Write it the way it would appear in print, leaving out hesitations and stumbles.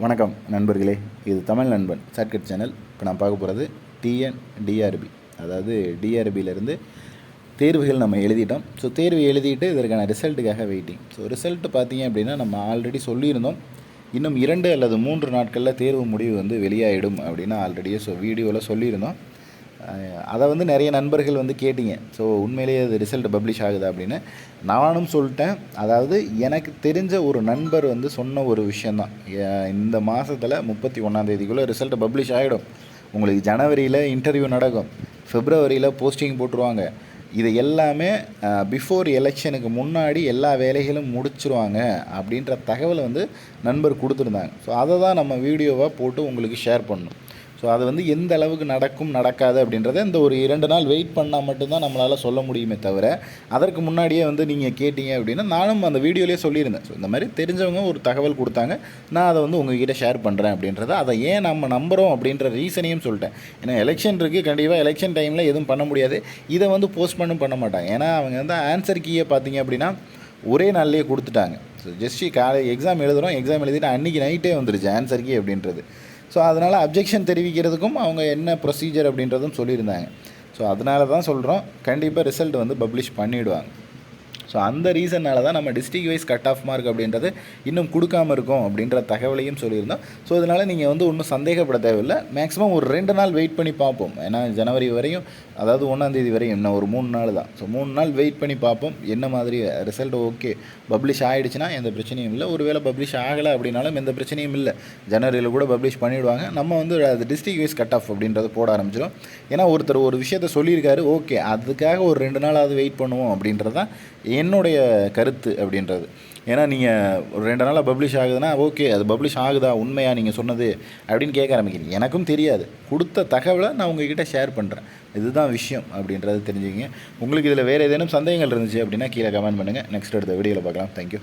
வணக்கம் நண்பர்களே, இது தமிழ் நண்பன் ஷார்ட்கட் சேனல். இப்போ நான் பார்க்க போகிறது டிஆர்பி, அதாவது டிஆர்பியிலேருந்து தேர்வுகள் நம்ம எழுதிட்டோம். ஸோ தேர்வு எழுதிட்டு இதற்கான ரிசல்ட்டுக்காக வெயிட்டிங். ஸோ ரிசல்ட்டு பார்த்தீங்க அப்படின்னா நம்ம ஆல்ரெடி சொல்லியிருந்தோம், இன்னும் 2 அல்லது 3 நாட்களில் தேர்வு முடிவு வெளியாகிடும் அப்படின்னு ஆல்ரெடியே வீடியோவில் சொல்லியிருந்தோம். அதை நிறைய நண்பர்கள் கேட்டிங்க. ஸோ உண்மையிலேயே அது ரிசல்ட் பப்ளிஷ் ஆகுதா அப்படின்னு நானும் சொல்லிட்டேன். அதாவது எனக்கு தெரிஞ்ச ஒரு நண்பர் சொன்ன ஒரு விஷயந்தான், இந்த மாதத்தில் 31ஆம் தேதிக்குள்ளே ரிசல்ட் பப்ளிஷ் ஆகிடும், உங்களுக்கு ஜனவரியில் இன்டர்வியூ நடக்கும், பிப்ரவரியில் போஸ்டிங் போட்டுருவாங்க, இது எல்லாமே பிஃபோர் எலெக்ஷனுக்கு முன்னாடி எல்லா வேலைகளும் முடிச்சிருவாங்க அப்படின்ற தகவலை நண்பர் கொடுத்துருந்தாங்க. ஸோ அதை தான் நம்ம வீடியோவாக போட்டு உங்களுக்கு ஷேர் பண்ணணும். ஸோ அது எந்த அளவுக்கு நடக்கும் நடக்காது அப்படின்றத இந்த ஒரு 2 நாள் வெயிட் பண்ணால் மட்டும்தான் நம்மளால் சொல்ல முடியுமே தவிர, அதற்கு முன்னாடியே நீங்கள் கேட்டிங்க அப்படின்னா நானும் அந்த வீடியோலேயே சொல்லியிருந்தேன். ஸோ இந்த மாதிரி தெரிஞ்சவங்க ஒரு தகவல் கொடுத்தாங்க, நான் அதை உங்ககிட்ட ஷேர் பண்ணுறேன் அப்படின்றத, அதை ஏன் நம்ம நம்புகிறோம் அப்படின்ற ரீசனையும் சொல்லிட்டேன். ஏன்னா எலெக்ஷன் இருக்குது, கண்டிப்பாக எலெக்ஷன் டைமில் எதுவும் பண்ண முடியாது, இதை போஸ்ட்போனும் பண்ண மாட்டாங்க. ஏன்னா அவங்க ஆன்சர் கீயை பார்த்தீங்க அப்படின்னா ஒரே நாள்லேயே கொடுத்துட்டாங்க. ஸோ ஜஸ்ட்டு எக்ஸாம் எழுதுகிறோம், எக்ஸாம் எழுதிட்டு அன்றைக்கி நைட்டே வந்துருச்சு ஆன்சர் கீ அப்படின்றது. ஸோ அதனால் அப்ஜெக்ஷன் தெரிவிக்கிறதுக்கும் அவங்க என்ன ப்ரொசீஜர் அப்படின்றதும் சொல்லியிருந்தாங்க. ஸோ அதனால தான் சொல்கிறோம், கண்டிப்பாக ரிசல்ட் பப்ளிஷ் பண்ணிவிடுவாங்க. ஸோ அந்த ரீசனால் தான் நம்ம district wise cut off mark அப்படின்றது இன்னும் கொடுக்காமல் இருக்கும் அப்படின்ற தகவலையும் சொல்லியிருந்தோம். ஸோ அதனால் நீங்கள் ஒன்றும் சந்தேகப்பட தேவையில்லை. மேக்ஸிமம் ஒரு 2 நாள் வெயிட் பண்ணி பார்ப்போம். ஏன்னா ஜனவரி வரையும், அதாவது 1ஆம் தேதி வரையும் இன்னும் ஒரு 3 நாள் தான். ஸோ 3 நாள் வெயிட் பண்ணி பார்ப்போம் என்ன மாதிரி ரிசல்ட். ஓகே, பப்ளிஷ் ஆகிடுச்சுன்னா எந்த பிரச்சனையும் இல்லை, ஒருவேளை பப்ளிஷ் ஆகலை அப்படின்னாலும் எந்த பிரச்சனையும் இல்லை, ஜனவரியில் கூட பப்ளிஷ் பண்ணிவிடுவாங்க. நம்ம அது டிஸ்ட்ரிக்ட் வைஸ் கட் ஆஃப் அப்படின்றத போட ஆரம்பிச்சிடும். ஏன்னா ஒருத்தர் ஒரு விஷயத்த சொல்லியிருக்காரு, ஓகே அதுக்காக ஒரு 2 நாளாவது வெயிட் பண்ணுவோம் அப்படின்றது தான் என்னுடைய கருத்து அப்படின்றது. ஏன்னா நீங்கள் ஒரு 2 நாளாக பப்ளிஷ் ஆகுதுன்னா ஓகே, அது பப்ளிஷ் ஆகுதா உண்மையாக நீங்கள் சொன்னது அப்படின்னு கேட்க ஆரம்பிக்கிறீங்க. எனக்கும் தெரியாது, கொடுத்த தகவலை நான் உங்ககிட்ட ஷேர் பண்ணுறேன், இதுதான் விஷயம் அப்படின்றது தெரிஞ்சுக்கிங்க. உங்களுக்கு இதில் வேறு ஏதேனும் சந்தேகங்கள் இருந்துச்சு அப்படின்னா கீழே கமெண்ட் பண்ணுங்கள். நெக்ஸ்ட் அடுத்த வீடியோவில் பார்க்கலாம். தேங்க்யூ.